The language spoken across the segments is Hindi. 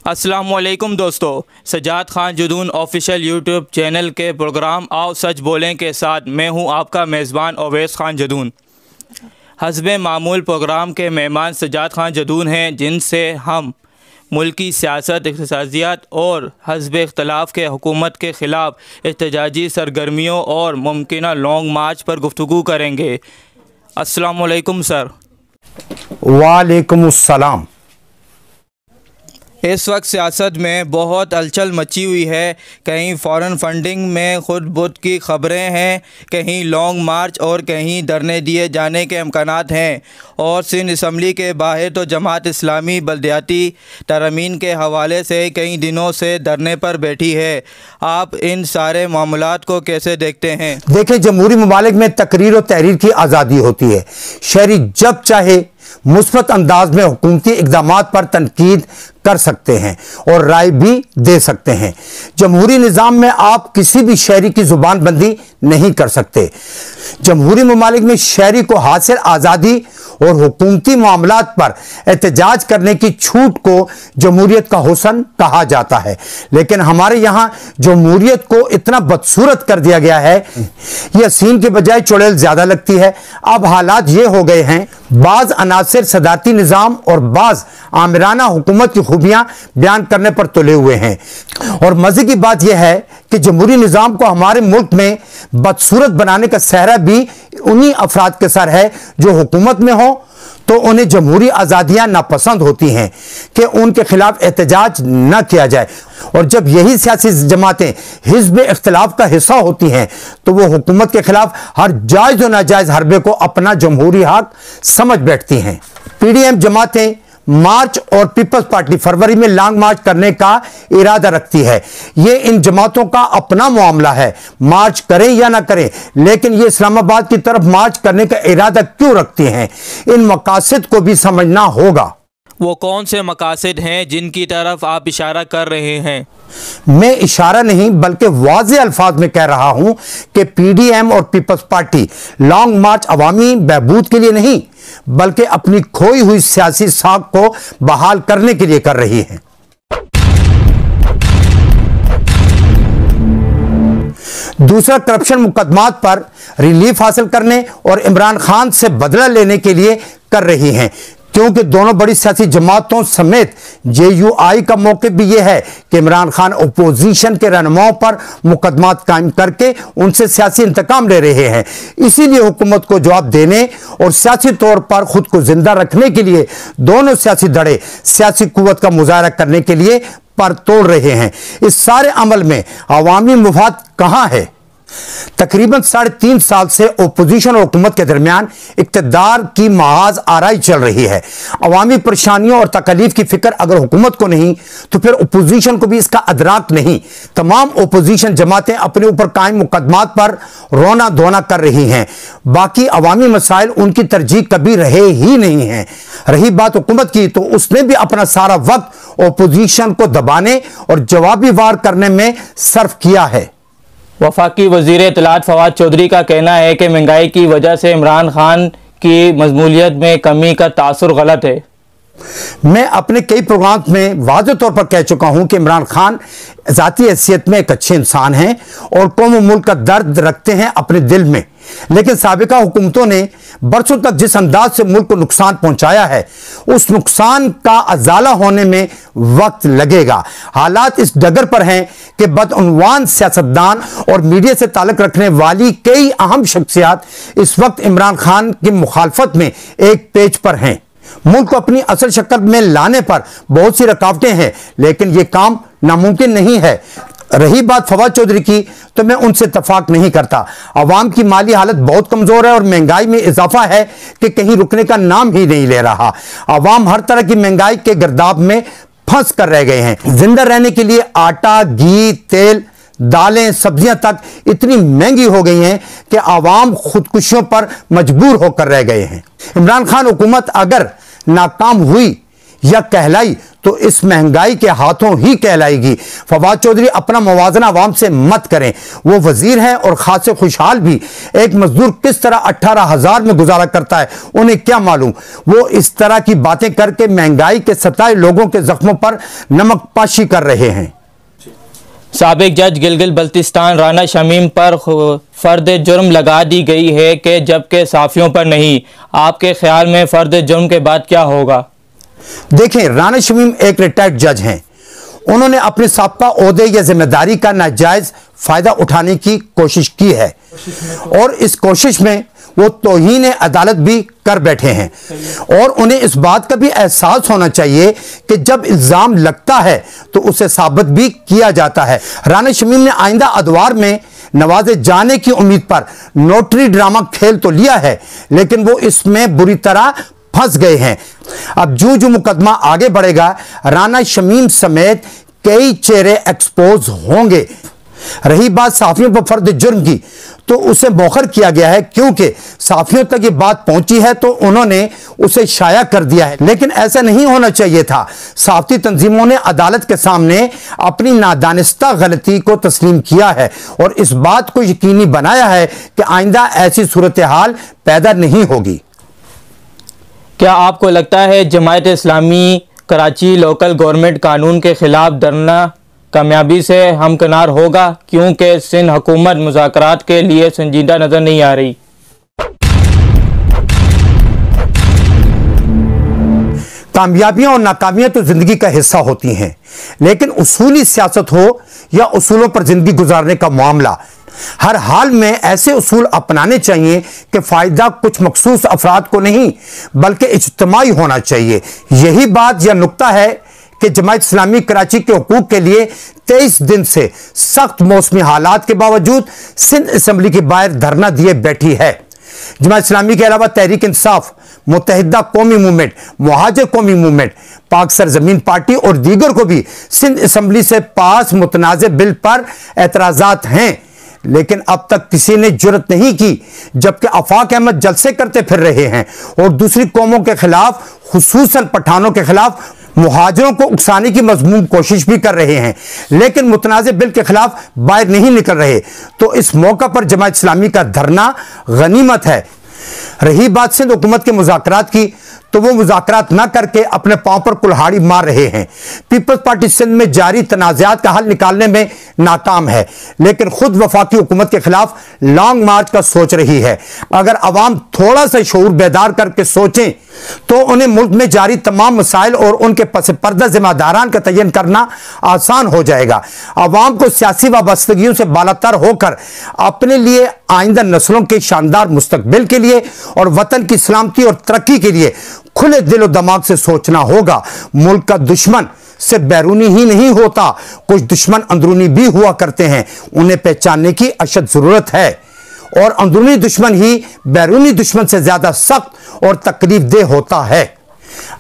अस्सलामुअलैकुम दोस्तों, सजाद खान जुदून ऑफिशियल यूट्यूब चैनल के प्रोग्राम आओ सच बोलें के साथ मैं हूं आपका मेज़बान अवैस खान जदून। हस्बे मामूल प्रोग्राम के मेहमान सजाद खान जदून हैं, जिनसे हम मुल्की सियासत, इक़्तिसादियात और हस्बे इख्तलाफ के हुकूमत के ख़िलाफ़ एहतजाजी सरगर्मियों और मुमकिना लॉन्ग मार्च पर गुफ्तगू करेंगे। अस्सलामुअलैकुम सर। वालेकुम अस्सलाम। इस वक्त सियासत में बहुत हलचल मची हुई है। कहीं फ़ॉरेन फंडिंग में खुद बुद की ख़बरें हैं, कहीं लॉन्ग मार्च और कहीं धरने दिए जाने के इम्कानात हैं। और सिंध असम्बली के बाहर तो जमात इस्लामी बल्दियाती तरमीन के हवाले से कई दिनों से धरने पर बैठी है। आप इन सारे मामलात को कैसे देखते हैं? देखिए, जमहूरी ममालिक में तकरीर और तहरीर की आज़ादी होती है। शहरी जब चाहे मुस्बत अंदाज में हुकूमती इक़दामात पर तनकीद कर सकते हैं और राय भी दे सकते हैं। जमहूरी निज़ाम में आप किसी भी शहरी की ज़ुबान बंदी नहीं कर सकते। जमहूरी ममालिक में शहरी को हासिल आज़ादी और हुकूमती मामलात पर एहतजाज करने की छूट को जमहूरियत का हुस्न कहा जाता है। लेकिन हमारे यहाँ जमहूरियत को इतना बदसूरत कर दिया गया है, यह हसीन के बजाय चुड़ैल ज़्यादा लगती है। अब हालात ये हो गए हैं, बाज़ अनासिर सदारती निज़ाम और बाज़ आमिराना हुकूमत की खूबियाँ बयान करने पर तुले हुए हैं। और मज़े की बात यह है कि जमहूरी निज़ाम को हमारे मुल्क में बदसूरत बनाने का सहरा भी उन्हीं अफराद के सर है जो हुकूमत में हो तो उन्हें जमहूरी आज़ादियाँ नापसंद होती हैं कि उनके खिलाफ एहतजाज न किया जाए। और जब यही सियासी जमातें हिज़्ब इख्तिलाफ का हिस्सा होती हैं तो वो हुकूमत के खिलाफ हर जायज़ और नाजायज़ हरबे को अपना जमहूरी हक समझ बैठती हैं। PDM जमातें मार्च और पीपल्स पार्टी फरवरी में लॉन्ग मार्च करने का इरादा रखती है। ये इन जमातों का अपना मामला है, मार्च करें या ना करें, लेकिन ये इस्लामाबाद की तरफ मार्च करने का इरादा क्यों रखती हैं, इन मकासद को भी समझना होगा। वो कौन से मकासद हैं जिनकी तरफ आप इशारा कर रहे हैं? मैं इशारा नहीं बल्कि वाज़े अल्फाज में कह रहा हूं कि PDM और पीपल्स पार्टी लॉन्ग मार्च अवामी बहबूद के लिए नहीं बल्कि अपनी खोई हुई सियासी साख को बहाल करने के लिए कर रही है। दूसरा, करप्शन मुकदमात पर रिलीफ हासिल करने और इमरान खान से बदला लेने के लिए कर रही हैं, क्योंकि दोनों बड़ी सियासी जमातों समेत JUI का मौक़िफ़ भी यह है कि इमरान खान अपोजिशन के रहनुमाओं पर मुकदमात कायम करके उनसे सियासी इंतकाम ले रहे हैं। इसीलिए हुकूमत को जवाब देने और सियासी तौर पर खुद को जिंदा रखने के लिए दोनों सियासी धड़े सियासी कुव्वत का मुजाहरा करने के लिए पर तोड़ रहे हैं। इस सारे अमल में अवामी मुफाद कहाँ है? तकरीबन 3.5 साल से ओपोजिशन और हुकूमत के दरमियान इक़्तिदार की महाज आराई चल रही है। अवामी परेशानियों और तकलीफ की फिक्र अगर हुकूमत को नहीं तो फिर ओपोजिशन को भी इसका अदराक नहीं। तमाम ओपोजिशन जमातें अपने ऊपर कायम मुकदमात पर रोना धोना कर रही हैं, बाकी अवामी मसाइल उनकी तरजीह कभी रहे ही नहीं हैं। रही बात हुकूमत की तो उसने भी अपना सारा वक्त ओपोजिशन को दबाने और जवाबी वार करने में सर्फ किया है। वफाकी वज़ीर इत्तलात फवाद चौधरी का कहना है कि महंगाई की वजह से इमरान खान की मज़मूलियत में कमी का तासुर गलत है। मैं अपने कई प्रोग्राम में वाज़ेह तौर पर कह चुका हूं कि इमरान खान ज़ाती हैसियत में एक अच्छे इंसान हैं और कौम मुल्क का दर्द रखते हैं अपने दिल में। लेकिन साबिका हुकूमतों ने बरसों तक जिस अंदाज से मुल्क को नुकसान पहुंचाया है, उस नुकसान का अजाला होने में वक्त लगेगा। हालात इस डगर पर हैं कि बदउनवान सियासतदान और मीडिया से ताल्लुक़ रखने वाली कई अहम शख्सियात इस वक्त इमरान खान की मुखालफत में एक पेज पर हैं। मुल्क को अपनी असल शक्ल में लाने पर बहुत सी रुकावटें हैं, लेकिन यह काम नामुमकिन नहीं है। रही बात फवाद चौधरी की तो मैं उनसे इत्तफाक नहीं करता। अवाम की माली हालत बहुत कमजोर है और महंगाई में इजाफा है कि कहीं रुकने का नाम ही नहीं ले रहा। अवाम हर तरह की महंगाई के गर्दाब में फंस कर रह गए हैं। जिंदा रहने के लिए आटा, घी, तेल, दालें, सब्जियां तक इतनी महंगी हो गई हैं कि आवाम खुदकुशियों पर मजबूर होकर रह गए हैं। इमरान खान हुकूमत अगर नाकाम हुई या कहलाई तो इस महंगाई के हाथों ही कहलाएगी। फवाद चौधरी अपना मुवाजना आवाम से मत करें। वो वजीर हैं और खासे खुशहाल भी। एक मजदूर किस तरह 18,000 में गुजारा करता है उन्हें क्या मालूम। वो इस तरह की बातें करके महंगाई के सताए लोगों के जख्मों पर नमक पाशी कर रहे हैं। साबिक जज गिलगित बल्तिस्तान राना शमीम पर फर्द जुर्म लगा दी गई है कि जबकि साफियों पर नहीं। आपके ख्याल में फर्द जुर्म के बाद क्या होगा? देखें, राना शमीम एक रिटायर्ड जज हैं। उन्होंने अपने साबका ओहदे या जिम्मेदारी का नाजायज फायदा उठाने की कोशिश की है और इस कोशिश में वो तौहीन अदालत भी कर बैठे हैं और उन्हें इस बात का भी एहसास होना चाहिए कि जब इल्जाम लगता है तो उसे साबित भी किया जाता है। राना शमीम ने आइंदा अदवार में नवाजे जाने की उम्मीद पर नोटरी ड्रामा खेल तो लिया है, लेकिन वो इसमें बुरी तरह फंस गए हैं। अब जो मुकदमा आगे बढ़ेगा, राना शमीम समेत कई चेहरे एक्सपोज होंगे। रही बात साफियों पर फर्द जुर्म की, तो उसे मौखर किया गया है क्योंकि साफियों तक ये बात पहुंची है तो उन्होंने उसे शाया कर दिया है, लेकिन ऐसा नहीं होना चाहिए था। साफी तंजीमों ने अदालत के सामने अपनी नादानिस्ता गलती को तस्लीम किया है और इस बात को यकीनी बनाया है कि आइंदा ऐसी सूरत हाल पैदा नहीं होगी। क्या आपको लगता है जमायत इस्लामी कराची लोकल गवर्नमेंट कानून के खिलाफ धरना कामयाबी से हमकिनार होगा, क्योंकि सिंध हुकूमत मुज़ाकरात के लिए संजीदा नजर नहीं आ रही? कामयाबियां और नाकामियां तो जिंदगी का हिस्सा होती हैं, लेकिन उसूली सियासत हो या उसूलों पर जिंदगी गुजारने का मामला, हर हाल में ऐसे उसूल अपनाने चाहिए कि फायदा कुछ मखसूस अफराद को नहीं बल्कि इज्तिमाई होना चाहिए। यही बात या नुक्ता है कि जमायत इस्लामी कराची के हुकूक के लिए 23 दिन से सख्त मौसमी हालात के बावजूद सिंध असेंबली के बाहर धरना दिए बैठी है। जमायत इस्लामी के अलावा तहरीक इंसाफ, मुत्तहिदा कौमी मूवमेंट, मुहाजिर कौमी मूवमेंट, पाक सरजमीन पार्टी और दीगर को भी सिंध असेंबली से पास मुतनाज़ बिल पर एतराज़ात हैं, लेकिन अब तक किसी ने जुर्रत नहीं की, जबकि आफाक अहमद जलसे करते फिर रहे हैं और दूसरी कौमों के खिलाफ, खुसूसन पठानों के खिलाफ मुहाजिरों को उकसाने की मजमूम कोशिश भी कर रहे हैं, लेकिन मुतनाज़ बिल के खिलाफ बाहर नहीं निकल रहे। तो इस मौका पर जमायत इस्लामी का धरना गनीमत है। रही बात सिंध हुकूमत के मुज़ाकरात की, तो वो मुज़ाकरात न करके अपने पांव पर कुल्हाड़ी मार रहे हैं। पीपल्स पार्टी सिंध में जारी तनाज़ात का हल निकालने में नाकाम है, लेकिन खुद वफाकी हुकूमत के खिलाफ लॉन्ग मार्च का सोच रही है। अगर अवाम थोड़ा सा शऊर बेदार करके सोचें तो उन्हें मुल्क में जारी तमाम मसाइल और उनके पस पर्दा जिम्मेदारान का तयन करना आसान हो जाएगा। अवाम को सियासी वाबस्तगियों से बालातर होकर अपने लिए, आइंदा नस्लों के शानदार मुस्तकबिल के लिए और वतन की सलामती और तरक्की के लिए खुले दिल और दिमाग से सोचना होगा। मुल्क का दुश्मन सिर्फ बैरूनी ही नहीं होता, कुछ दुश्मन अंदरूनी भी हुआ करते हैं। उन्हें पहचानने की अशद जरूरत है और अंदरूनी दुश्मन ही बैरूनी दुश्मन से ज्यादा सख्त और तकलीफ देह होता है।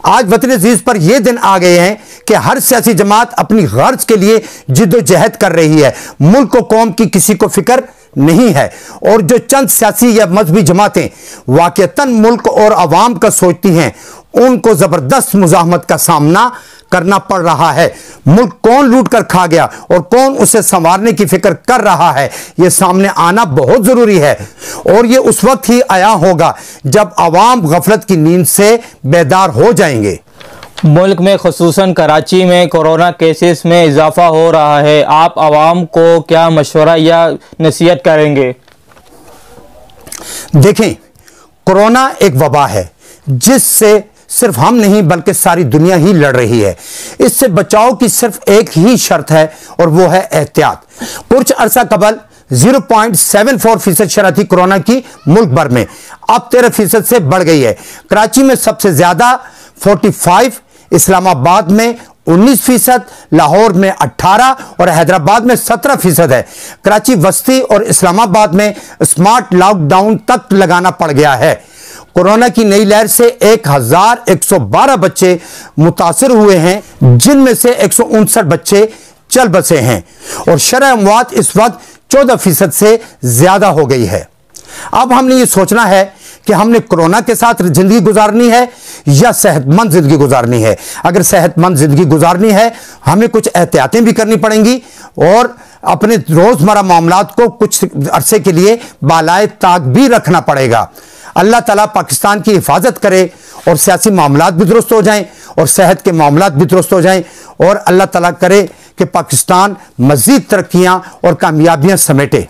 आज वतन अजीज पर यह दिन आ गए हैं कि हर सियासी जमात अपनी गर्ज के लिए जिद्दोजहद कर रही है। मुल्क और कौम की किसी को फिक्र नहीं है और जो चंद सियासी या मजहबी जमातें वाकईतन मुल्क और अवाम का सोचती हैं, उनको जबरदस्त मुजाहमत का सामना करना पड़ रहा है। मुल्क कौन लूट कर खा गया और कौन उसे संवारने की फिक्र कर रहा है, यह सामने आना बहुत जरूरी है और यह उस वक्त ही आया होगा जब अवाम गफलत की नींद से बेदार हो जाएंगे। मुल्क में खुसूसन कराची में कोरोना केसेस में इजाफा हो रहा है। आप आवाम को क्या मशवरा या नसीहत करेंगे? देखें, कोरोना एक वबा है जिससे सिर्फ हम नहीं बल्कि सारी दुनिया ही लड़ रही है। इससे बचाव की सिर्फ एक ही शर्त है और वो है एहतियात। कुछ अरसा कबल 0.74% शरह थी कोरोना की मुल्क भर में, अब 13% से बढ़ गई है। कराची में सबसे ज्यादा 45, इस्लामाबाद में 19%, लाहौर में 18 और हैदराबाद में 17% है। कराची वस्ती और इस्लामाबाद में स्मार्ट लॉकडाउन तक लगाना पड़ गया है। कोरोना की नई लहर से 1112 बच्चे मुतासिर हुए हैं, जिनमें से 159 बच्चे चल बसे हैं और शरह अमवात इस वक्त 14% से ज्यादा हो गई है। अब हमने ये सोचना है कि हमने कोरोना के साथ जिंदगी गुजारनी है या सेहतमंद जिंदगी गुजारनी है। अगर सेहतमंद जिंदगी गुजारनी है हमें कुछ एहतियातें भी करनी पड़ेंगी और अपने रोजमर्रा मामलात को कुछ अरसे के लिए बालाए ताक भी रखना पड़ेगा। अल्लाह ताला पाकिस्तान की हिफाजत करे और सियासी मामलात भी दुरुस्त हो जाएं और सेहत के मामलात भी दुरुस्त हो जाएं और अल्लाह ताला करे कि पाकिस्तान मजीद तरक्कियां और कामयाबियां समेटे।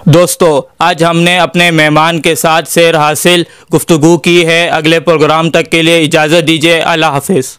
दोस्तों, आज हमने अपने मेहमान के साथ सैर हासिल गुफ्तगू की है। अगले प्रोग्राम तक के लिए इजाज़त दीजिए। अल्लाह हाफिज़।